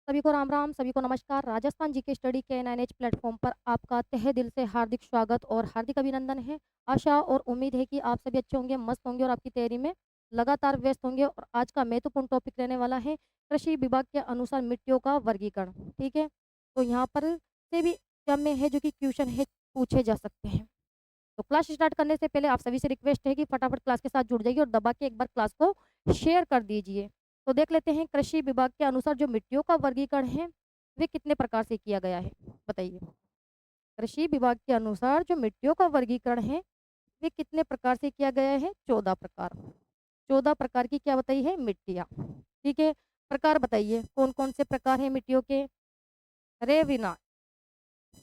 सभी को राम राम, सभी को नमस्कार। राजस्थान जीके स्टडी के एनआईएनएच प्लेटफॉर्म पर आपका तहे दिल से हार्दिक स्वागत और हार्दिक अभिनंदन है। आशा और उम्मीद है कि आप सभी अच्छे होंगे, मस्त होंगे और आपकी तैयारी में लगातार व्यस्त होंगे। और आज का महत्वपूर्ण टॉपिक रहने वाला है कृषि विभाग के अनुसार मिट्टियों का वर्गीकरण। ठीक है, तो यहाँ पर से भी एग्जाम में है जो कि क्वेश्चन है पूछे जा सकते हैं। तो क्लास स्टार्ट करने से पहले आप सभी से रिक्वेस्ट है कि फटाफट क्लास के साथ जुड़ जाइए और दबा के एक बार क्लास को शेयर कर दीजिए। तो देख लेते हैं कृषि विभाग के अनुसार जो मिट्टियों का वर्गीकरण है वे कितने प्रकार से किया गया है, बताइए। कृषि विभाग के अनुसार जो मिट्टियों का वर्गीकरण है वे कितने प्रकार से किया गया है? 14 प्रकार। 14 प्रकार की क्या बताई है? मिट्टियाँ। ठीक है, प्रकार बताइए कौन कौन से प्रकार हैं मिट्टियों के। रेविना,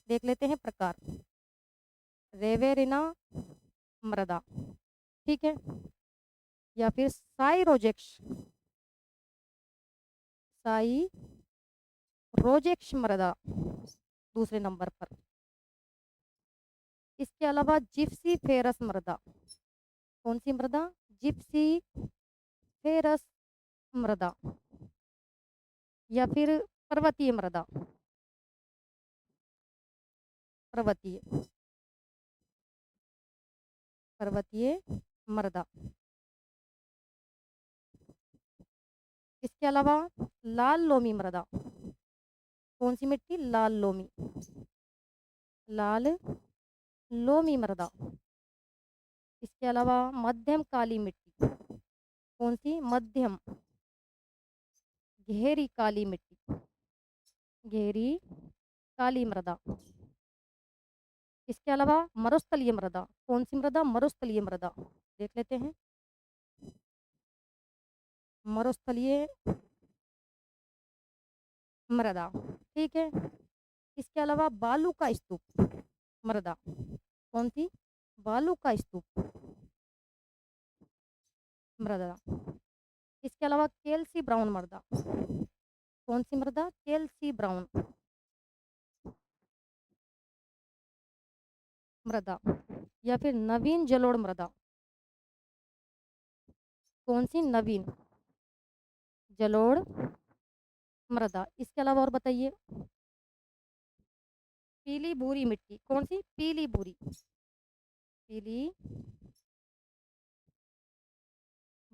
देख लेते हैं प्रकार। रेवेरिना मृदा, ठीक है, या फिर साइरोजेक्स, साइरोजेक्स मृदा दूसरे नंबर पर। इसके अलावा जिप्सी फेरस मृदा, कौन सी मृदा? जिप्सी फेरस मृदा, या फिर पर्वतीय मृदा, पर्वतीय पर्वतीय मृदा। इसके अलावा लाल लोमी मृदा, कौन सी मिट्टी? लाल लोमी, लाल लोमी मृदा। इसके अलावा मध्यम काली मिट्टी, कौन सी? मध्यम घेरी काली मिट्टी, घेरी काली मृदा। इसके अलावा मरुस्थलीय मृदा, कौन सी मृदा? मरुस्थलीय मृदा, देख लेते हैं। मरुस्थलीय मृदा, ठीक है। इसके अलावा बालू का स्तूप मृदा, कौन सी? बालू का स्तूप मृदा। इसके अलावा कैल्सी ब्राउन मृदा, कौन सी मृदा? कैल्सी ब्राउन मृदा, या फिर नवीन जलोढ़ मृदा, कौन सी? नवीन जलोढ़ मृदा। इसके अलावा और बताइए। पीली भूरी मिट्टी, कौन सी? पीली भूरी, पीली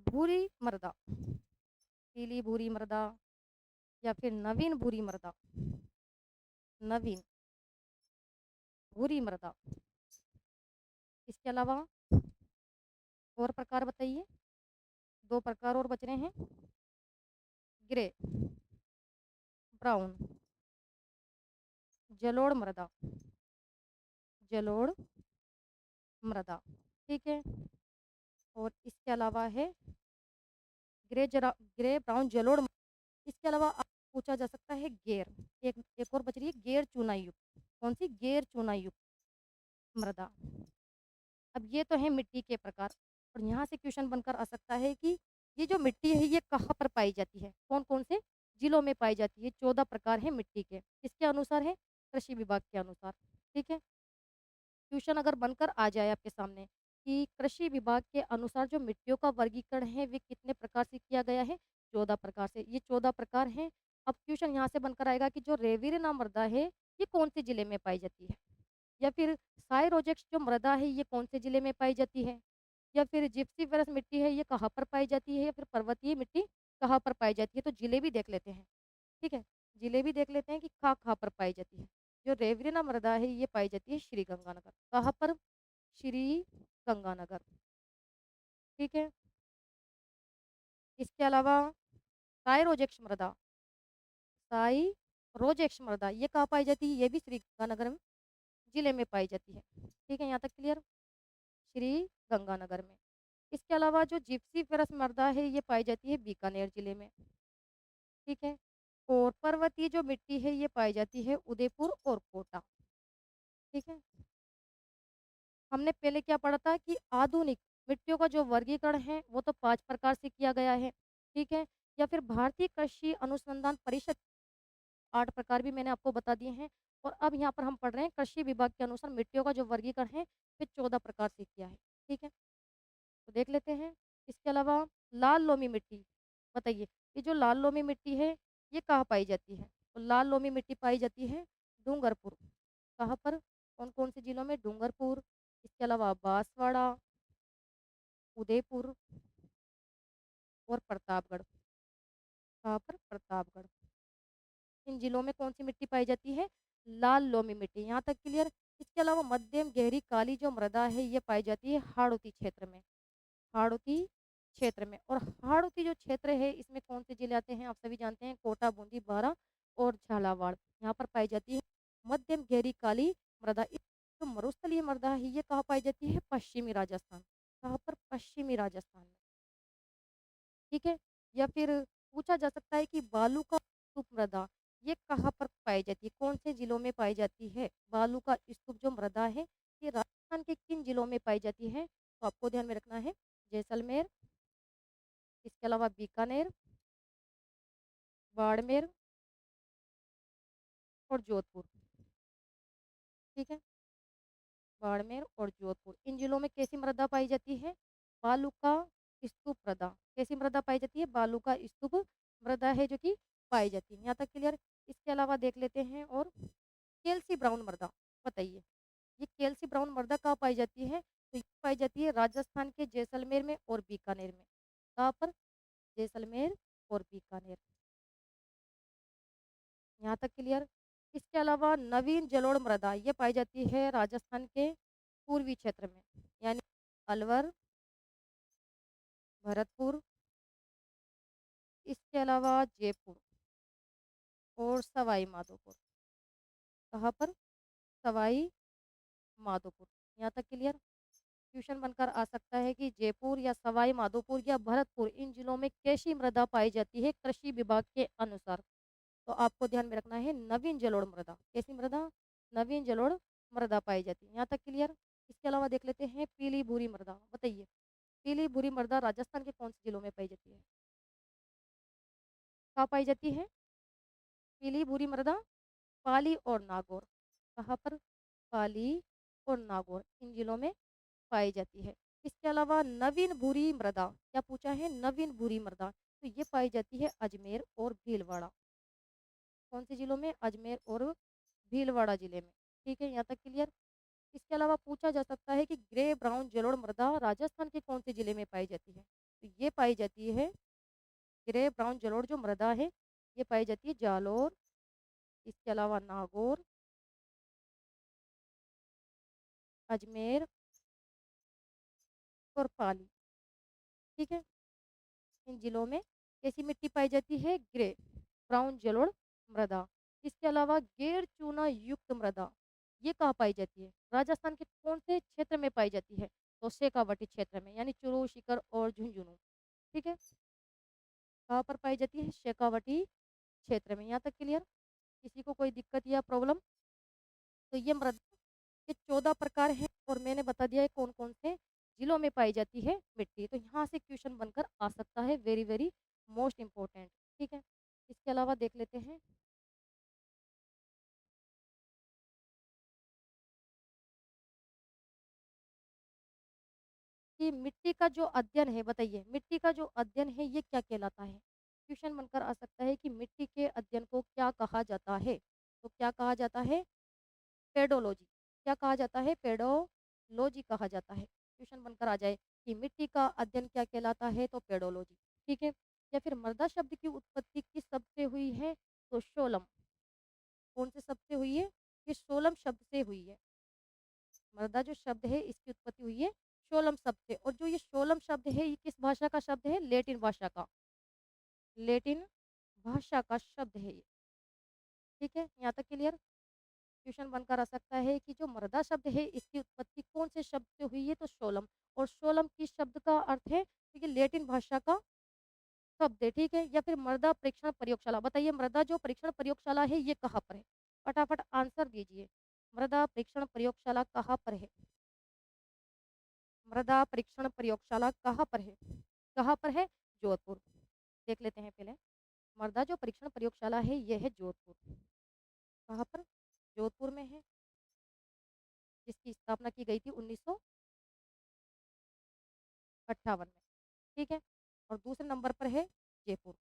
भूरी मृदा, पीली भूरी मृदा, या फिर नवीन भूरी मृदा, नवीन भूरी मृदा। इसके अलावा और प्रकार बताइए। दो प्रकार और बच रहे हैं। ग्रे ब्राउन जलोढ़ मृदा, जलोढ़ मृदा, ठीक है। और इसके अलावा है ग्रे ब्राउन जलोढ़। इसके अलावा पूछा जा सकता है गेर। एक एक और बच रही है, गेर चूना युक्त, कौन सी? गेर चूना युक्त मृदा। अब ये तो है मिट्टी के प्रकार। और यहाँ से क्वेश्चन बनकर आ सकता है कि ये जो मिट्टी है ये कहाँ पर पाई जाती है, कौन कौन से जिलों में पाई जाती है। 14 प्रकार है मिट्टी के, किसके अनुसार है? कृषि विभाग के अनुसार। ठीक है, क्वेश्चन अगर बनकर आ जाए आपके सामने कि कृषि विभाग के अनुसार जो मिट्टियों का वर्गीकरण है वे कितने प्रकार से किया गया है? 14 प्रकार से। ये 14 प्रकार हैं। अब क्वेश्चन यहाँ से बनकर आएगा कि जो रेविरना मृदा है ये कौन से जिले में पाई जाती है, या फिर साइरोजेक्स जो मृदा है ये कौन से जिले में पाई जाती है, या फिर जिप्सीफेरस मिट्टी है ये कहाँ पर पाई जाती है, या फिर पर्वतीय मिट्टी कहाँ पर पाई जाती है। तो जिले भी देख लेते हैं। ठीक है, जिले भी देख लेते हैं कि कहाँ कहाँ पर पाई जाती है। जो रेवरिना मृदा है ये पाई जाती है श्री गंगानगर। कहाँ पर? श्री गंगानगर, ठीक है। इसके अलावा साइरोजेक्स मृदा, साइरोजेक्स मृदा ये कहाँ पाई जाती है? ये भी श्री गंगानगर में जिले में पाई जाती है। ठीक है, यहाँ तक क्लियर? श्री गंगानगर में। इसके अलावा जो जिप्सी फेरस मृदा है ये पाई जाती है बीकानेर जिले में। ठीक है, और पर्वतीय जो मिट्टी है ये पाई जाती है उदयपुर और कोटा। ठीक है, हमने पहले क्या पढ़ा था कि आधुनिक मिट्टियों का जो वर्गीकरण है वो तो 5 प्रकार से किया गया है। ठीक है, या फिर भारतीय कृषि अनुसंधान परिषद 8 प्रकार भी मैंने आपको बता दिए हैं। और अब यहाँ पर हम पढ़ रहे हैं कृषि विभाग के अनुसार मिट्टियों का जो वर्गीकरण है फिर 14 प्रकार से किया है। ठीक है, तो देख लेते हैं। इसके अलावा लाल लोमी मिट्टी, बताइए ये जो लाल लोमी मिट्टी है ये कहाँ पाई जाती है? तो लाल लोमी मिट्टी पाई जाती है डूंगरपुर। कहाँ पर? कौन कौन से जिलों में? डूंगरपुर, इसके अलावा बांसवाड़ा, उदयपुर और प्रतापगढ़। कहाँ पर? प्रतापगढ़। इन जिलों में कौन सी मिट्टी पाई जाती है? लाल लोमी मिट्टी। यहाँ तक क्लियर? इसके अलावा मध्यम गहरी काली जो मृदा है ये पाई जाती है हाड़ौती क्षेत्र में। हाड़ौती क्षेत्र में। और हाड़ौती जो क्षेत्र है इसमें कौन से जिले आते हैं? आप सभी जानते हैं, कोटा, बूंदी, बारां और झालावाड़। यहाँ पर पाई जाती है मध्यम गहरी काली मृदा। इस जो मरुस्थलीय मृदा है ये कहाँ पाई जाती है? पश्चिमी राजस्थान। कहाँ पर? पश्चिमी राजस्थान में। ठीक है। या फिर पूछा जा सकता है कि बालू का स्तूप मृदा ये कहाँ पर पाई जाती है? कौन से जिलों में पाई जाती है? बालू का स्तूप जो मृदा है ये राजस्थान के किन जिलों में पाई जाती है? तो आपको ध्यान में रखना है जैसलमेर, इसके अलावा बीकानेर, बाड़मेर और जोधपुर। ठीक है। बाड़मेर और जोधपुर इन जिलों में कैसी मृदा पाई जाती है? बालू का स्तूप मृदा। कैसी मृदा पाई जाती है? बालू का स्तूप मृदा है जो कि पाई जाती है। यहाँ तक क्लियर? इसके अलावा देख लेते हैं और कैल्सी ब्राउन मृदा। बताइए ये कैल्सी ब्राउन मृदा कहाँ पाई जाती है? तो ये पाई जाती है राजस्थान के जैसलमेर में और बीकानेर में। कहाँ पर? जैसलमेर और बीकानेर। यहाँ तक क्लियर? इसके अलावा नवीन जलोढ़ मृदा ये पाई जाती है राजस्थान के पूर्वी क्षेत्र में, यानी अलवर, भरतपुर, इसके अलावा जयपुर और सवाई माधोपुर। कहाँ पर? सवाई माधोपुर। यहाँ तक क्लियर? क्वेश्चन बनकर आ सकता है कि जयपुर या सवाई माधोपुर या भरतपुर इन जिलों में कैसी मृदा पाई जाती है कृषि विभाग के अनुसार? तो आपको ध्यान में रखना है नवीन जलोढ़ मृदा। कैसी मृदा? नवीन जलोढ़ मृदा पाई जाती है। यहाँ तक क्लियर? इसके अलावा देख लेते हैं पीली भूरी मृदा। बताइए पीली भूरी मृदा राजस्थान के कौन से जिलों में पाई जाती है? कहाँ पाई जाती है पीली भूरी मृदा? पाली और नागौर। कहाँ पर? पाली और नागौर इन जिलों में पाई जाती है। इसके अलावा नवीन भूरी मृदा क्या पूछा है? नवीन भूरी मृदा तो ये पाई जाती है अजमेर और भीलवाड़ा। कौन से जिलों में? अजमेर और भीलवाड़ा जिले में। ठीक है। यहाँ तक क्लियर? इसके अलावा पूछा जा सकता है कि ग्रे ब्राउन जलोढ़ मृदा राजस्थान के कौन से जिले में पाई जाती है? तो ये पाई जाती है ग्रे ब्राउन जलोढ़ जो मृदा है ये पाई जाती है जालोर, इसके अलावा नागौर, अजमेर और पाली। ठीक है। इन जिलों में कैसी मिट्टी पाई जाती है? ग्रे ब्राउन जलोढ़ मृदा। इसके अलावा गैर चूना युक्त मृदा ये कहाँ पाई जाती है? राजस्थान के कौन से क्षेत्र में पाई जाती है? तो शेखावाटी क्षेत्र में, यानी चूरू, सीकर और झुंझुनू। ठीक है। कहाँ पर पाई जाती है? शेखावाटी क्षेत्र में। यहाँ तक क्लियर? किसी को कोई दिक्कत या प्रॉब्लम? तो ये मृदा के 14 प्रकार हैं और मैंने बता दिया है कौन कौन से जिलों में पाई जाती है मिट्टी। तो यहाँ से क्वेश्चन बनकर आ सकता है, वेरी वेरी मोस्ट इम्पोर्टेंट। ठीक है। इसके अलावा देख लेते हैं कि मिट्टी का जो अध्ययन है, बताइए मिट्टी का जो अध्ययन है ये क्या कहलाता है? क्वेश्चन बनकर आ सकता है कि मिट्टी के अध्ययन को क्या कहा जाता है? तो क्या कहा जाता है? पेडोलॉजी। क्या कहा जाता है? पेडोलॉजी कहा जाता है। क्वेश्चन बनकर आ जाए कि मिट्टी का अध्ययन क्या कहलाता है? तो पेडोलॉजी। ठीक है। या फिर मृदा शब्द की उत्पत्ति किस शब्द से हुई है? तो शोलम। कौन से शब्द से हुई है? ये शोलम शब्द से हुई है। मृदा जो शब्द है इसकी उत्पत्ति हुई है शोलम शब्द से। और जो ये शोलम शब्द है ये किस भाषा का शब्द है? लेटिन भाषा का। लेटिन भाषा का शब्द है ये। ठीक है। यहाँ तक क्लियर? क्वेश्चन बनकर आ सकता है कि जो मृदा शब्द है इसकी उत्पत्ति कौन से शब्द से हुई है? तो शोलम। और शोलम किस शब्द का अर्थ है? तो ये लेटिन भाषा का शब्द है। ठीक है। या फिर मृदा परीक्षण प्रयोगशाला। बताइए मृदा जो परीक्षण प्रयोगशाला है ये कहाँ पर है? फटाफट आंसर दीजिए। मृदा परीक्षण प्रयोगशाला कहाँ पर है? मृदा परीक्षण प्रयोगशाला कहाँ पर है? कहाँ पर है? जोधपुर। देख लेते हैं पहले। मृदा जो परीक्षण प्रयोगशाला है यह है जोधपुर। कहाँ पर? जोधपुर में है, जिसकी स्थापना की गई थी 1958 में। ठीक है। और दूसरे नंबर पर है जयपुर।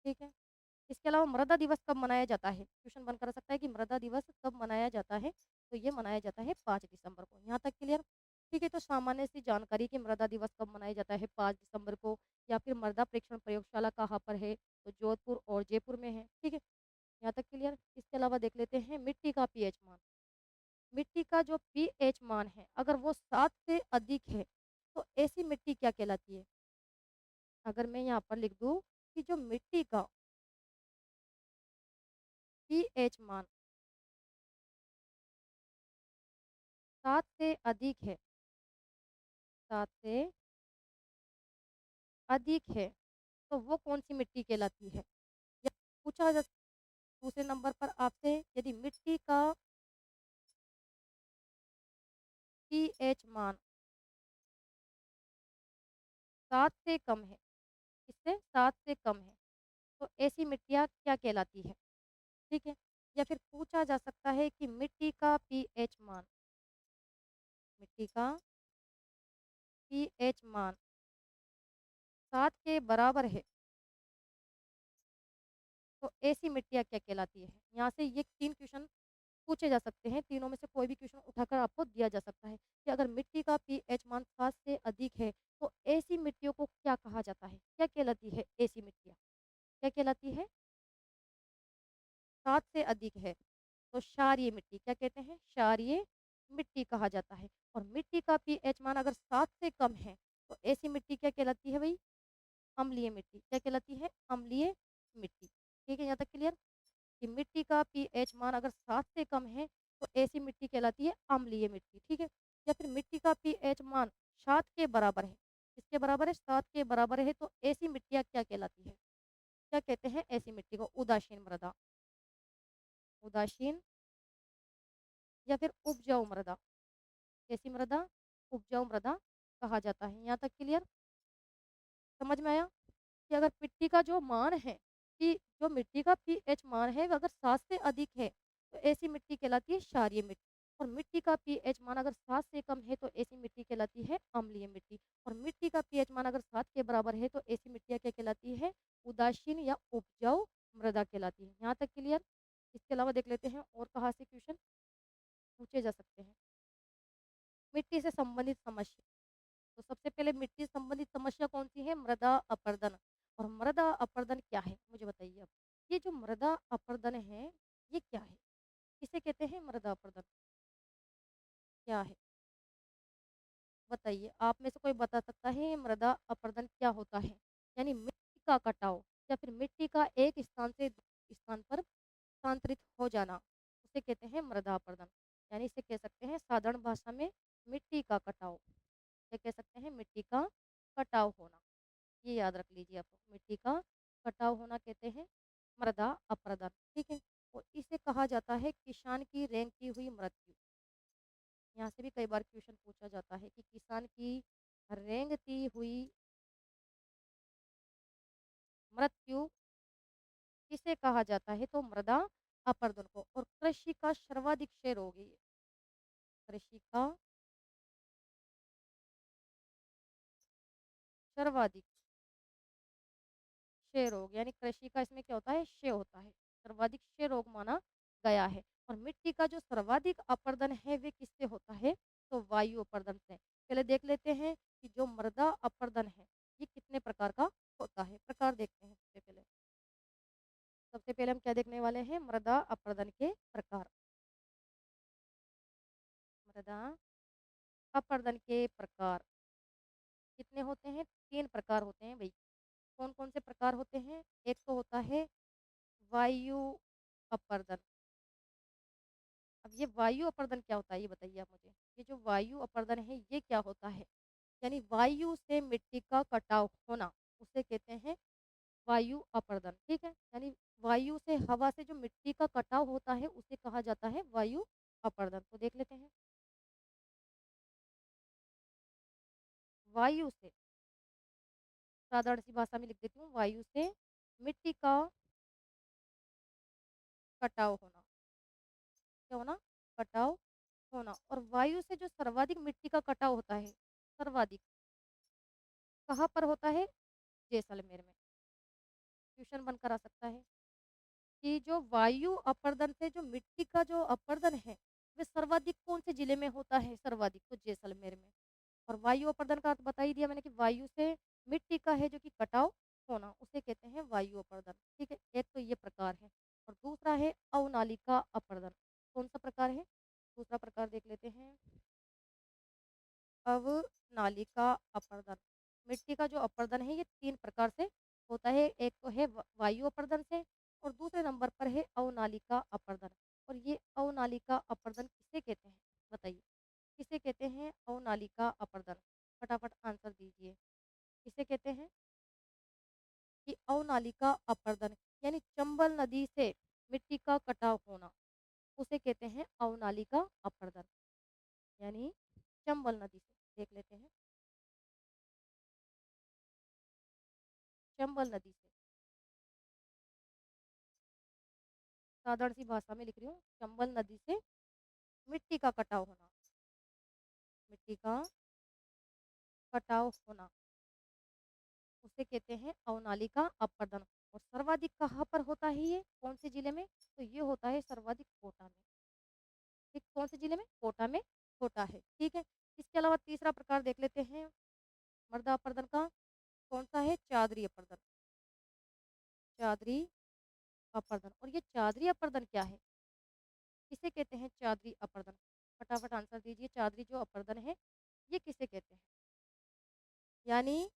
ठीक है। इसके अलावा मृदा दिवस कब मनाया जाता है? क्वेश्चन बनकर आ सकता है कि मृदा दिवस कब मनाया जाता है? तो ये मनाया जाता है 5 दिसंबर को। यहाँ तक क्लियर? ठीक है, तो सामान्य सी जानकारी कि मृदा दिवस कब मनाया जाता है 5 दिसंबर को, या फिर मृदा परीक्षण प्रयोगशाला कहाँ पर है? तो जोधपुर और जयपुर में है। ठीक है, यहाँ तक क्लियर? इसके अलावा देख लेते हैं मिट्टी का पीएच मान। मिट्टी का जो पीएच मान है, अगर वो 7 से अधिक है, तो ऐसी मिट्टी क्या कहलाती है? अगर मैं यहाँ पर लिख दूँ कि जो मिट्टी का पीएच मान 7 से अधिक है, 7 से अधिक है, तो वो कौन-सी मिट्टी कहलाती है? या पूछा जा दूसरे नंबर पर आपसे, यदि मिट्टी का पीएच मान 7 से कम है, किससे? 7 से कम है, तो ऐसी मिट्टियाँ क्या कहलाती है? ठीक है? या फिर पूछा जा सकता है कि मिट्टी का पीएच मान 7 के बराबर है, तो ऐसी मिट्टियाँ क्या कहलाती है? यहाँ से ये 3 क्वेश्चन पूछे जा सकते हैं, तीनों में से कोई भी क्वेश्चन उठाकर आपको दिया जा सकता है कि अगर मिट्टी का पीएच मान 7 से अधिक है, तो ऐसी मिट्टियों को क्या कहा जाता है? क्या कहलाती है ऐसी मिट्टियाँ? क्या कहलाती है? 7 से अधिक है, तो क्षारीय मिट्टी, क्या कहते हैं? क्षारीय मिट्टी कहा जाता है। और मिट्टी का पीएच मान अगर 7 से कम है, तो ऐसी मिट्टी क्या कहलाती है भई? अम्लीय मिट्टी। क्या कहलाती है? अम्लीय मिट्टी। ठीक है, यहाँ तक क्लियर? कि मिट्टी का पीएच मान अगर 7 से कम है, तो ऐसी मिट्टी कहलाती है अम्लीय मिट्टी। ठीक है? या फिर मिट्टी का पीएच मान 7 के बराबर है। किसके बराबर है? 7 के बराबर है, तो ऐसी मिट्टियाँ क्या कहलाती है? क्या कहते हैं ऐसी मिट्टी को? उदासीन मृदा, उदासीन या फिर उपजाऊ मृदा। कैसी मृदा? उपजाऊ मृदा कहा जाता है। यहाँ तक क्लियर? समझ में आया? कि अगर मिट्टी का जो मान है, कि जो मिट्टी का पीएच मान है, वो अगर 7 से अधिक है, तो ऐसी मिट्टी कहलाती है क्षारीय मिट्टी। और मिट्टी का पीएच मान अगर 7 से कम है, तो ऐसी मिट्टी कहलाती है अम्लीय मिट्टी। और मिट्टी का पीएच मान अगर 7 के बराबर है, तो ऐसी मिट्टियाँ क्या कहलाती है? उदासीन या उपजाऊ मृदा कहलाती है। यहाँ तक क्लियर? इसके अलावा देख लेते हैं और कहाँ से क्वेश्चन पूछे जा सकते हैं। मिट्टी से संबंधित समस्या। तो सबसे पहले मिट्टी से संबंधित समस्या कौन सी है? मृदा अपरदन। और मृदा अपरदन क्या है, मुझे बताइए आप। ये जो मृदा अपरदन है, ये क्या है? किसे कहते हैं मृदा अपरदन? क्या है? बताइए, आप में से कोई बता सकता है ये मृदा अपरदन क्या होता है? यानी मिट्टी का कटाव, या फिर मिट्टी का एक स्थान से दूसरे स्थान पर स्थानांतरित हो जाना, उसे कहते हैं मृदा अपरदन। यानी इसे कह सकते हैं साधारण भाषा में मिट्टी का कटाव। इसे कह सकते हैं मिट्टी का कटाव होना। ये याद रख लीजिए आप, मिट्टी का कटाव होना कहते हैं मृदा अपरदन। ठीक है, और इसे कहा जाता है किसान की रेंगती हुई मृत्यु। यहाँ से भी कई बार क्वेश्चन पूछा जाता है कि किसान की रेंगती हुई मृत्यु किसे कहा जाता है? तो मृदा अपरदन को। और कृषि का सर्वाधिक क्षय रोग है ये। कृषि का सर्वाधिक क्षय रोग, यानी कृषि का इसमें क्या होता है? क्षय होता है। सर्वाधिक क्षय रोग माना गया है। और मिट्टी का जो सर्वाधिक अपरदन है, वे किससे होता है? तो वायु अपरदन से। पहले देख लेते हैं कि जो मृदा अपरदन है, ये कितने प्रकार का होता है। प्रकार देखते हैं सबसे पहले हम क्या देखने वाले हैं? मृदा अपरदन के प्रकार। मृदा अपरदन के प्रकार कितने होते हैं? 3 प्रकार होते हैं भाई। कौन कौन से प्रकार होते हैं? एक तो होता है वायु अपर्दन। अब ये वायु अपर्दन क्या होता है, ये बताइए आप मुझे। ये जो वायु अपर्दन है, ये क्या होता है? यानी वायु से मिट्टी का कटाव होना, उसे कहते हैं वायु अपर्दन। ठीक है, यानी वायु से, हवा से जो मिट्टी का कटाव होता है, उसे कहा जाता है वायु अपर्दन। तो देख लेते हैं। वायु से, साधारण सी भाषा में लिख देती हूँ, वायु से मिट्टी का कटाव होना। क्या होना? कटाव होना। और वायु से जो सर्वाधिक मिट्टी का कटाव होता है, सर्वाधिक कहाँ पर होता है? जैसलमेर में। ट्यूशन बनकर आ सकता है। कि जो वायु अपर्दन से जो मिट्टी का जो अपर्दन है, वह सर्वाधिक कौन से जिले में होता है? सर्वाधिक तो जैसलमेर में। और वायु अपर्दन का अर्थ बता ही दिया मैंने कि वायु से मिट्टी का है जो कि कटाव होना, उसे कहते हैं वायु अपर्दन। ठीक है, एक तो ये प्रकार है। और दूसरा है अवनालिका अपर्दन। कौन सा प्रकार है? दूसरा प्रकार देख लेते हैं, अवनालिका अपर्दन। मिट्टी का जो अपर्दन है ये 3 प्रकार से होता है। एक तो है वायु अपर्दन से, और दूसरे नंबर पर है अवनालिका अपर्दन। और ये अवनालिका अपर्दन किसे कहते हैं? बताइए, किसे कहते हैं अवनालिका अपर्दन? फटाफट आंसर दीजिए। किसे कहते हैं? कि अवनालिका अपर्दन, यानी चंबल नदी से मिट्टी का कटाव होना, उसे कहते हैं अवनालिका अपर्दन। यानी चंबल नदी से देख लेते हैं, चंबल नदी से। साधारण सी भाषा में लिख रही हूँ, चंबल नदी से मिट्टी का कटाव होना, मिट्टी का कटाव होना, उसे कहते हैं अवनालिका अपर्दन। और सर्वाधिक कहाँ पर होता है ये? कौन से जिले में? तो ये होता है सर्वाधिक कोटा में। ठीक, कौन से जिले में? कोटा में होता है। ठीक है, इसके अलावा तीसरा प्रकार देख लेते हैं मृदा अपर्दन का। कौन सा है? चादरी अपर्दन। चादरी अपर्दन। और ये चादरी अपर्दन क्या है? किसे कहते हैं चादरी अपर्दन? फटाफट आंसर दीजिए। चादरी जो अपर्दन है ये किसे कहते हैं? यानी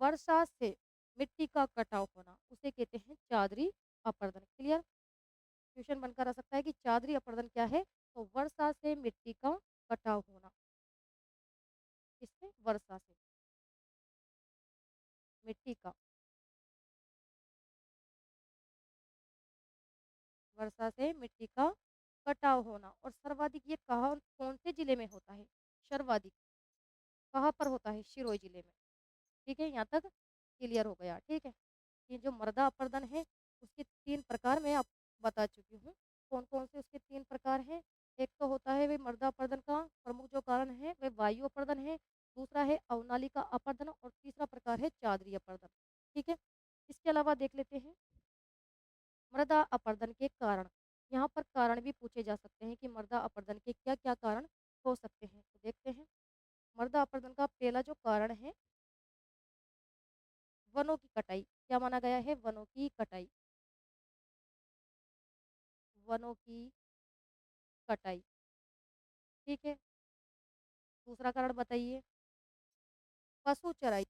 वर्षा से मिट्टी का कटाव होना, उसे कहते हैं चादरी अपर्दन। क्लियर? क्वेश्चन बनकर आ सकता है कि चादरी अपर्दन क्या है? तो वर्षा से मिट्टी का कटाव होना। किससे? वर्षा से मिट्टी का, वर्षा से मिट्टी का कटाव होना। और सर्वाधिक ये कहाँ, कौन से जिले में होता है? सर्वाधिक कहाँ पर होता है? सिरोही जिले में। ठीक है, यहाँ तक क्लियर हो गया। ठीक है, ये जो मृदा अपरदन है उसके 3 प्रकार मैं आप बता चुकी हूँ। कौन कौन से उसके 3 प्रकार हैं? एक तो होता है वे मृदा अपरदन का प्रमुख जो कारण है वे वायु अपरदन है, दूसरा है अवनालिका अपरदन, और तीसरा प्रकार है चादरी अपरदन। ठीक है, इसके अलावा देख लेते हैं मृदा अपरदन के कारण। यहाँ पर कारण भी पूछे जा सकते हैं कि मृदा अपरदन के क्या क्या कारण हो सकते हैं, तो देखते हैं। मृदा अपरदन का पहला जो कारण है वनों की कटाई। क्या माना गया है? वनों की कटाई, वनों की कटाई। ठीक है, दूसरा कारण बताइए। पशु चराई,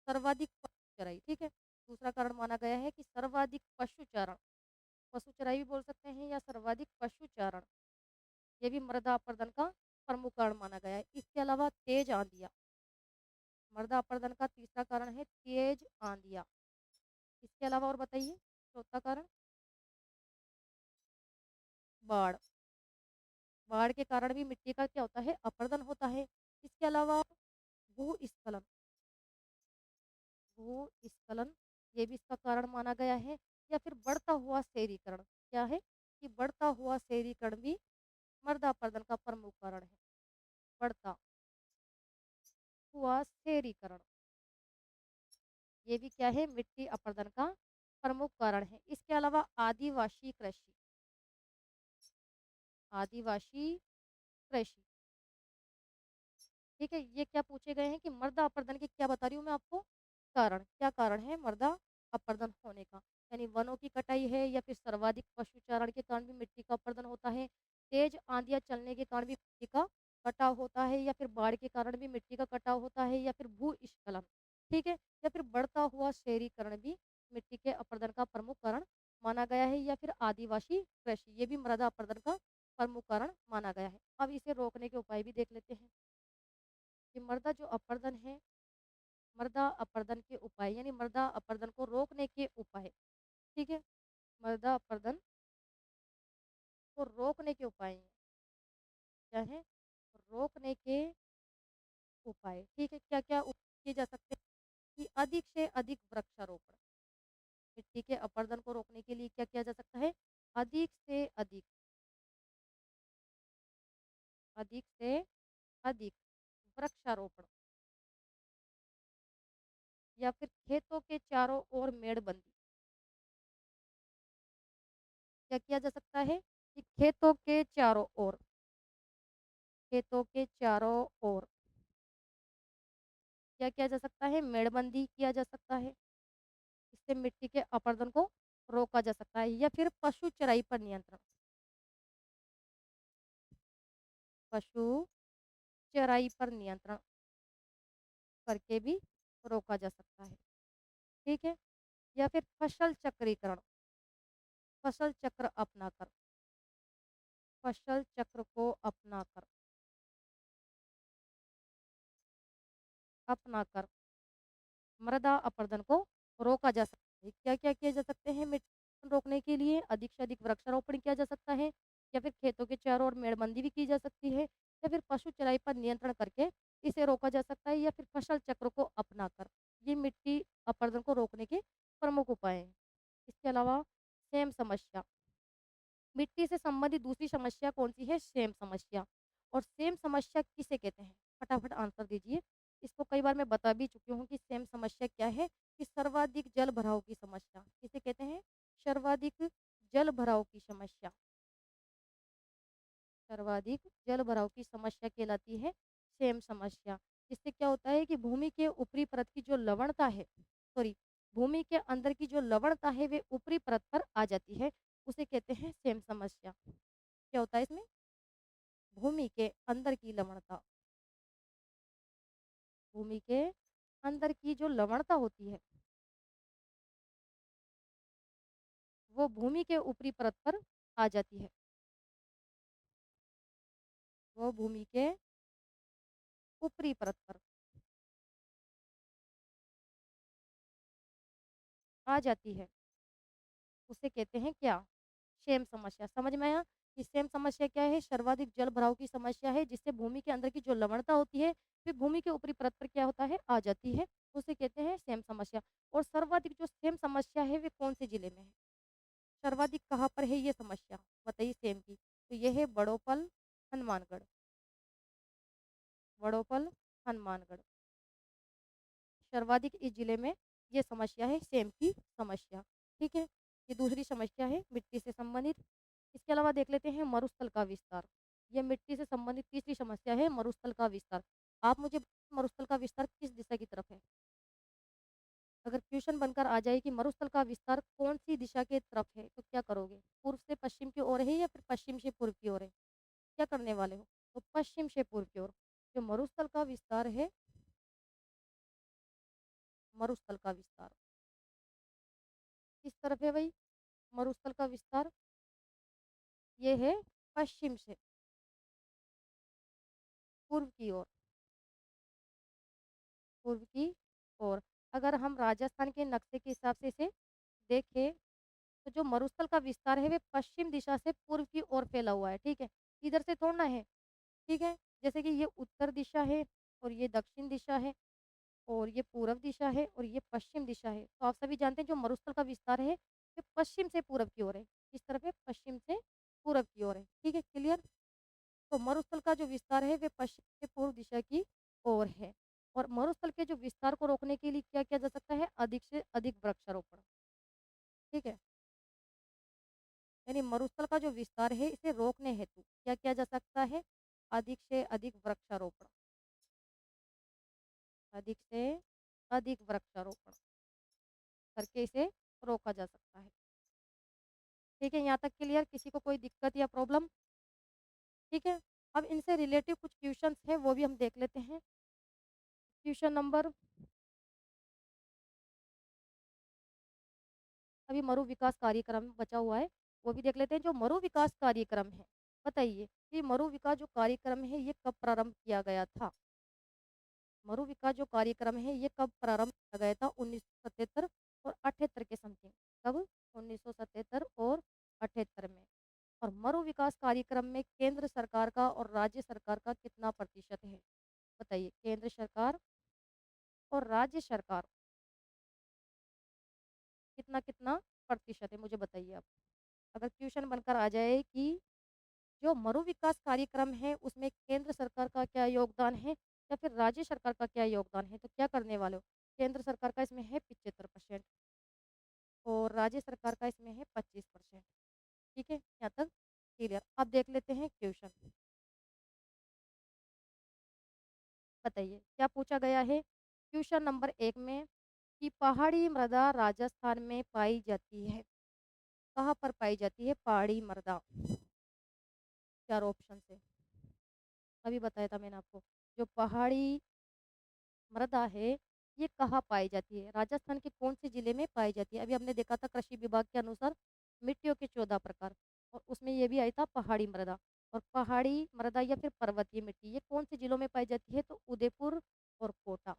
सर्वाधिक पशु चराई। ठीक है, दूसरा कारण माना गया है कि सर्वाधिक पशु चारण। पशु चराई भी बोल सकते हैं या सर्वाधिक पशु चारण, ये भी मृदा अपरदन का प्रमुख कारण माना गया है। इसके अलावा तेज आंधियाँ, मृदा अपरदन का तीसरा कारण है तेज आंधियाँ। इसके अलावा और बताइए चौथा कारण। बाढ़, बाढ़ के कारण भी मिट्टी का क्या होता है? अपरदन होता है। इसके अलावा भूस्खलन, भूस्खलन ये भी इसका कारण माना गया है। या फिर बढ़ता हुआ शहरीकरण, क्या है कि बढ़ता हुआ शहरीकरण भी मृदा अपरदन का प्रमुख कारण है। बढ़ता हुआ शहरीकरण, ये भी क्या है? मिट्टी अपरदन का प्रमुख कारण है। इसके अलावा आदिवासी कृषि, आदिवासी कृषि। ठीक है, ये क्या पूछे गए हैं कि मृदा अपरदन के क्या बता रही हूँ मैं आपको कारण, क्या कारण है मृदा अपरदन होने का? यानी वनों की कटाई है, या फिर सर्वाधिक पशुचारण के कारण भी मिट्टी का अपरदन होता है, तेज आंधियां चलने के कारण भी मिट्टी का कटाव होता है, या फिर बाढ़ के कारण भी मिट्टी का कटाव होता है, या फिर भूस्खलन। ठीक है, या फिर बढ़ता हुआ शहरीकरण भी मिट्टी के अपरदन का प्रमुख कारण माना गया है, या फिर आदिवासी कृषि ये भी मृदा अपरदन का प्रमुख कारण माना गया है। अब इसे रोकने के उपाय भी देख लेते हैं कि मृदा जो अपरदन है, मृदा अपरदन के उपाय, यानी मृदा अपरदन को रोकने के उपाय। ठीक है, मृदा अपरदन को रोकने के उपाय हैं। क्या है? रोकने के उपाय। ठीक है, क्या क्या किए जा सकते हैं कि अधिक से अधिक वृक्षारोपण। मिट्टी के अपरदन को रोकने के लिए क्या किया जा सकता है? अधिक से अधिक, अधिक से अधिक वृक्षारोपण, या फिर खेतों के चारों ओर मेड़बंदी। क्या किया जा सकता है कि खेतों के चारों ओर, खेतों के चारों ओर क्या किया जा सकता है, मेड़बंदी किया जा सकता है। इससे मिट्टी के अपरदन को रोका जा सकता है। या फिर पशु चराई पर नियंत्रण, पशु चराई पर नियंत्रण करके भी रोका जा सकता है। ठीक है। या फिर फसल चक्रीकरण, फसल चक्र अपनाकर, फसल चक्र को अपनाकर मृदा अपरदन को रोका जा सकता है। क्या क्या किए जा सकते हैं मिट्टी रोकने के लिए? अधिक से अधिक वृक्षारोपण किया जा सकता है, या फिर खेतों के चारों ओर मेड़बंदी भी की जा सकती है, या फिर पशु चराई पर नियंत्रण करके इसे रोका जा सकता है, या फिर फसल चक्र को अपनाकर। ये मिट्टी अपरदन को रोकने के प्रमुख उपाय हैं। इसके अलावा सेम समस्या, मिट्टी से संबंधित दूसरी समस्या कौन सी है? सेम समस्या। और सेम समस्या किसे कहते हैं? फटाफट आंसर दीजिए। इसको कई बार मैं बता भी चुकी हूँ कि सेम समस्या क्या है, कि सर्वाधिक जल भराव की समस्या। किसे कहते हैं? सर्वाधिक जल भराव की समस्या, सर्वाधिक जल भराव की समस्या कहलाती है सेम समस्या। इससे क्या होता है कि भूमि के ऊपरी परत की जो लवणता है, सॉरी, भूमि के अंदर की जो लवणता है वे ऊपरी परत पर आ जाती है, उसे कहते हैं सेम समस्या। क्या होता है इसमें? भूमि के अंदर की लवणता, भूमि के अंदर की जो लवणता होती है वो भूमि के ऊपरी परत पर आ जाती है, वो भूमि के ऊपरी परत पर आ जाती है, उसे कहते हैं क्या? सेम समस्या। समझ में आया कि सेम समस्या क्या है? सर्वाधिक जल भराव की समस्या है, जिससे भूमि के अंदर की जो लवणता होती है फिर भूमि के ऊपरी परत पर क्या होता है? आ जाती है, उसे कहते हैं सेम समस्या। और सर्वाधिक जो सेम समस्या है वे कौन से जिले में है? सर्वाधिक कहाँ पर है ये समस्या? बताइए सेम की। तो ये है बड़ोपल, हनुमानगढ़, बड़ोपल, हनुमानगढ़। सर्वाधिक इस जिले में ये समस्या है, सेम की समस्या। ठीक है। ये दूसरी समस्या है मिट्टी से संबंधित। इसके अलावा देख लेते हैं मरुस्थल का विस्तार। ये मिट्टी से संबंधित तीसरी समस्या है, मरुस्थल का विस्तार। आप मुझे मरुस्थल का विस्तार किस दिशा की तरफ है? अगर क्वेश्चन बनकर आ जाए कि मरुस्थल का विस्तार कौन सी दिशा के तरफ है, तो क्या करोगे? पूर्व से पश्चिम की ओर है या फिर पश्चिम से पूर्व की ओर है? क्या करने वाले हो? तो पश्चिम से पूर्व की ओर। जो मरुस्थल का विस्तार है, मरुस्थल का विस्तार किस तरफ है भाई? मरुस्थल का विस्तार ये है पश्चिम से पूर्व की ओर, पूर्व की ओर। अगर हम राजस्थान के नक्शे के हिसाब से इसे देखें, तो जो मरुस्थल का विस्तार है वे पश्चिम दिशा से पूर्व की ओर फैला हुआ है। ठीक है, इधर से थोड़ा है। ठीक है, जैसे कि ये उत्तर दिशा है और ये दक्षिण दिशा है और ये पूर्व दिशा है और ये पश्चिम दिशा है। तो आप सभी जानते हैं जो मरुस्थल का विस्तार है ये पश्चिम से पूर्व की ओर है। किस तरफ है? पश्चिम से पूर्व की ओर है। ठीक है, क्लियर। तो मरुस्थल का जो विस्तार है वे पश्चिम से पूर्व दिशा की ओर है। और मरुस्थल के जो विस्तार को रोकने के लिए क्या किया जा सकता है? अधिक से अधिक वृक्षारोपण। ठीक है, यानी मरुस्थल का जो विस्तार है इसे रोकने हेतु क्या किया जा सकता है? अधिक से अधिक वृक्षारोपण, अधिक से अधिक वृक्षारोपण करके इसे रोका जा सकता है। ठीक है, यहाँ तक क्लियर? किसी को कोई दिक्कत या प्रॉब्लम? ठीक है, अब इनसे रिलेटिव कुछ क्वेश्चंस हैं वो भी हम देख लेते हैं। क्वेश्चन नंबर, अभी मरु विकास कार्यक्रम बचा हुआ है वो भी देख लेते हैं। जो मरु विकास कार्यक्रम है, बताइए कि मरु विकास जो कार्यक्रम है ये कब प्रारंभ किया गया था? मरु विकास जो कार्यक्रम है ये कब प्रारंभ किया गया था? 1977 और 78 के समथिंग। कब? 1977 और 78 में। और मरु विकास कार्यक्रम में केंद्र सरकार का और राज्य सरकार का कितना प्रतिशत है? बताइए, केंद्र सरकार और राज्य सरकार कितना कितना प्रतिशत है, मुझे बताइए आप। अगर क्वेश्चन बनकर आ जाए कि जो मरु विकास कार्यक्रम है उसमें केंद्र सरकार का क्या योगदान है या फिर राज्य सरकार का क्या योगदान है, तो क्या करने वाले हो? केंद्र सरकार का इसमें है 75% और राज्य सरकार का इसमें है 25%। ठीक है, यहाँ तक क्लियर। अब देख लेते हैं क्वेश्चन। बताइए क्या पूछा गया है क्वेश्चन नंबर 1 में कि पहाड़ी मृदा राजस्थान में पाई जाती है। कहाँ पर पाई जाती है पहाड़ी मृदा? चार ऑप्शन से अभी बताया था मैंने आपको। जो पहाड़ी मृदा है ये कहाँ पाई जाती है, राजस्थान के कौन से जिले में पाई जाती है? अभी हमने देखा था कृषि विभाग के अनुसार मिट्टियों के 14 प्रकार, और उसमें ये भी आई था पहाड़ी मृदा। और पहाड़ी मृदा या फिर पर्वतीय मिट्टी ये कौन से जिलों में पाई जाती है? तो उदयपुर और कोटा।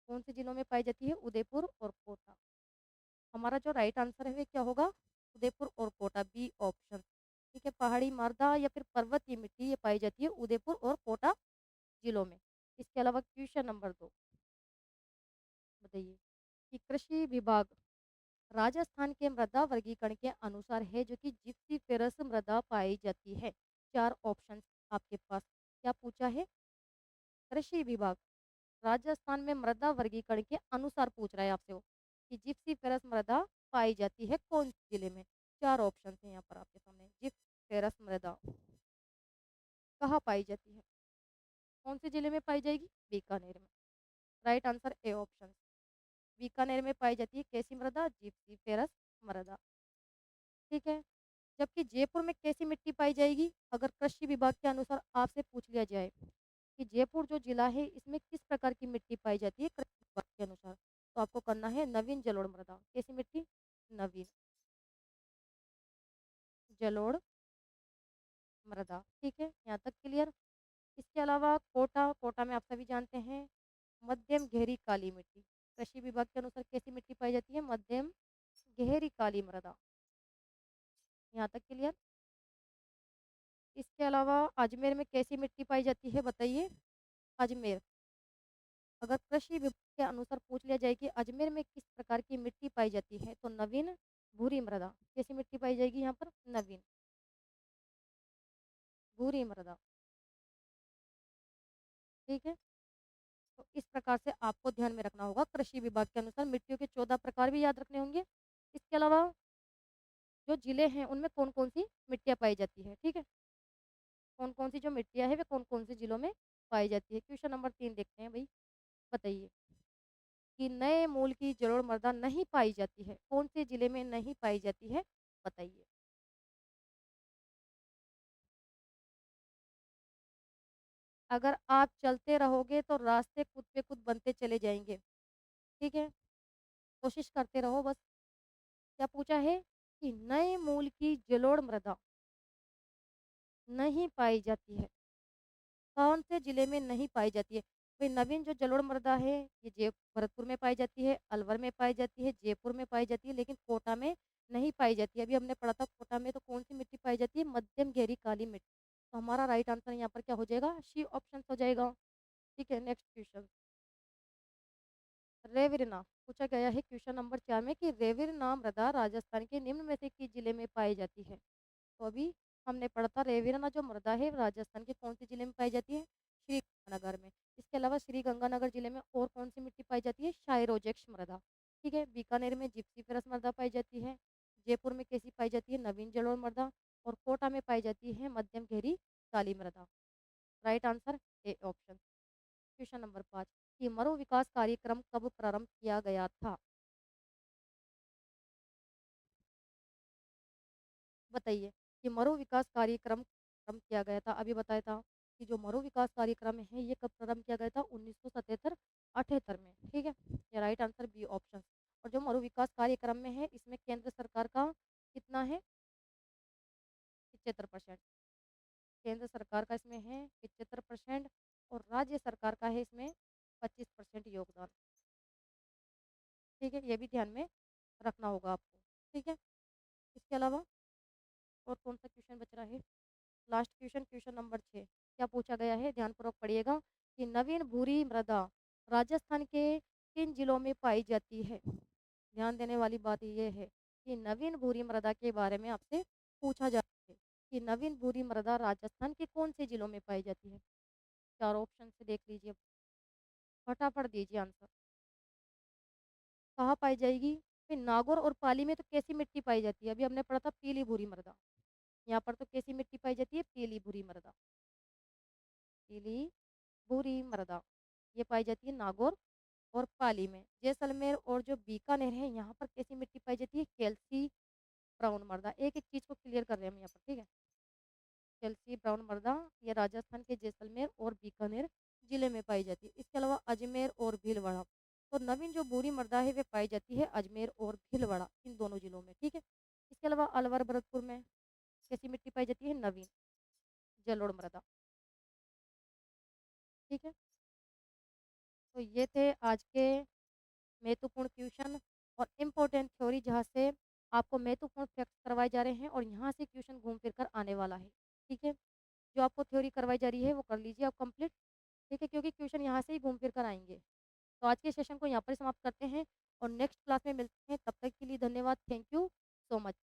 कौन से जिलों में पाई जाती है? उदयपुर और कोटा। हमारा जो राइट आंसर है वो क्या होगा? उदयपुर और कोटा, बी ऑप्शन। ठीक है, पहाड़ी मृदा या फिर पर्वतीय मिट्टी ये पाई जाती है उदयपुर और कोटा जिलों में। इसके अलावा क्वेश्चन नंबर 2 बताइए कि कृषि विभाग राजस्थान के मृदा वर्गीकरण के अनुसार है जो कि जिप्सीफेरस मृदा पाई जाती है। चार ऑप्शन आपके पास। क्या पूछा है? कृषि विभाग राजस्थान में मृदा वर्गीकरण के अनुसार पूछ रहा है आपसे वो कि जिप्सीफेरस मृदा पाई जाती है कौन से जिले में। चार ऑप्शन है यहाँ पर आपके सामने। जिप्सीफेरस मृदा कहाँ पाई जाती है, कौन से जिले में पाई जाएगी? बीकानेर में। Right answer A option. Bikaner में पाई जाती है कैसी मृदा? जिप्सीफेरस मृदा। ठीक है, जबकि जयपुर में कैसी मिट्टी पाई जाएगी अगर कृषि विभाग के अनुसार आपसे पूछ लिया जाए कि जयपुर जो जिला है इसमें किस प्रकार की मिट्टी पाई जाती है कृषि विभाग के अनुसार, तो आपको करना है नवीन जलोढ़ मृदा। कैसी मिट्टी? नवीन जलोढ़ मृदा। ठीक है, यहाँ तक क्लियर। इसके अलावा कोटा, कोटा में आप सभी जानते हैं मध्यम गहरी काली मिट्टी। कृषि विभाग के अनुसार कैसी मिट्टी पाई जाती है? मध्यम गहरी काली मृदा। यहाँ तक क्लियर। इसके अलावा अजमेर में कैसी मिट्टी पाई जाती है बताइए? अजमेर, अगर कृषि विभाग के अनुसार पूछ लिया जाए कि अजमेर में किस प्रकार की मिट्टी पाई जाती है तो नवीन भूरी मृदा। कैसी मिट्टी पाई जाएगी यहाँ पर? नवीन भूरी मृदा। ठीक है, तो इस प्रकार से आपको ध्यान में रखना होगा। कृषि विभाग के अनुसार मिट्टियों के 14 प्रकार भी याद रखने होंगे। इसके अलावा जो जिले हैं उनमें कौन कौन सी मिट्टियाँ पाई जाती है। ठीक है, कौन कौन सी जो मिट्टियाँ है वे कौन कौन से जिलों में पाई जाती है। क्वेश्चन नंबर 3 देखते हैं भाई। बताइए कि नए मूल की जलोढ़ मृदा नहीं पाई जाती है, कौन से जिले में नहीं पाई जाती है? बताइए। अगर आप चलते रहोगे तो रास्ते खुद पे खुद बनते चले जाएंगे। ठीक है, कोशिश करते रहो बस। क्या पूछा है कि नए मूल की जलोढ़ मृदा नहीं पाई जाती है, कौन से जिले में नहीं पाई जाती है? भाई नवीन जो जलोढ़ मृदा है ये जय भरतपुर में पाई जाती है, अलवर में पाई जाती है, जयपुर में पाई जाती है, लेकिन कोटा में नहीं पाई जाती है। अभी हमने पढ़ा था कोटा में तो कौन सी मिट्टी पाई जाती है? मध्यम गहरी काली मिट्टी। तो हमारा राइट आंसर यहाँ पर क्या हो जाएगा? सी ऑप्शन हो जाएगा। ठीक है, नेक्स्ट क्वेश्चन। रेवरना पूछा गया है क्वेश्चन नंबर 4 में कि रेवरना मृदा राजस्थान के निम्न में से किस जिले में पाई जाती है? तो अभी हमने पढ़ा था रेवरना जो मृदा है राजस्थान के कौन से जिले में पाई जाती है? श्री गंगानगर में। इसके अलावा श्री गंगानगर जिले में और कौन सी मिट्टी पाई जाती है? शायरोजेक्स मृदा। ठीक है, बीकानेर में जिप्सीफेरस मृदा पाई जाती है। जयपुर में कैसी पाई जाती है? नवीन जलोढ़ मृदा। और कोटा में पाई जाती है मध्यम गहरी काली मृदा। Right answer A option. Question number 5 कि मरु विकास कार्यक्रम कब प्रारंभ किया गया था? बताइए कि मरु विकास कार्यक्रम प्रारंभ किया गया था। अभी बताया था कि जो मरु विकास कार्यक्रम है ये कब प्रारंभ किया गया था? 1977 78 में। ठीक है, ये राइट आंसर बी ऑप्शन। और जो मरु विकास कार्यक्रम में है इसमें केंद्र सरकार का कितना है? 75%। केंद्र सरकार का इसमें है 75% और राज्य सरकार का है इसमें 25% योगदान। ठीक है, ये भी ध्यान में रखना होगा आपको। ठीक है, इसके अलावा और कौन सा क्वेश्चन बच रहा है? Last question, question number 6। क्या पूछा गया है? ध्यानपूर्वक पढ़िएगा कि नवीन भूरी मृदा राजस्थान के किन जिलों में पाई जाती है? ध्यान देने वाली बात यह है कि नवीन भूरी मृदा के बारे में आपसे पूछा जाता है कि नवीन भूरी मृदा राजस्थान के कौन से जिलों में पाई जाती है? चार ऑप्शन से देख लीजिए, फटाफट दीजिए आंसर। कहाँ पाई जाएगी? फिर नागौर और पाली में तो कैसी मिट्टी पाई जाती है? अभी हमने पढ़ा था पीली भूरी मृदा। यहाँ पर तो कैसी मिट्टी पाई जाती है? पीली भूरी मृदा। पीली भूरी मृदा ये पाई जाती है नागौर और पाली में। जैसलमेर और जो बीकानेर है यहाँ पर कैसी मिट्टी पाई जाती है? कैल्सी ब्राउन मृदा। एक एक चीज को क्लियर कर रहे हैं हम यहाँ पर, ठीक है। कैल्सी ब्राउन मृदा ये राजस्थान के जैसलमेर और बीकानेर जिले में पाई जाती है। इसके अलावा अजमेर और भीलवाड़ा, तो नवीन जो भूरी मृदा है वे पाई जाती है अजमेर और भीलवाड़ा इन दोनों जिलों में, ठीक है। इसके अलावा अलवर भरतपुर में कैसी मिट्टी पाई जाती है? नवीन जलोढ़ मृदा, ठीक है। तो ये थे आज के महत्वपूर्ण क्वेश्चन और इम्पोर्टेंट थ्योरी, जहाँ से आपको महत्वपूर्ण फैक्ट्स करवाए जा रहे हैं और यहाँ से क्वेश्चन घूम फिर कर आने वाला है, ठीक है। जो आपको थ्योरी करवाई जा रही है वो कर लीजिए आप कंप्लीट, ठीक है, क्योंकि क्वेश्चन यहाँ से ही घूम फिर कर आएंगे। तो आज के सेशन को यहाँ पर समाप्त करते हैं और नेक्स्ट क्लास में मिलते हैं। तब तक के लिए धन्यवाद। Thank you so much.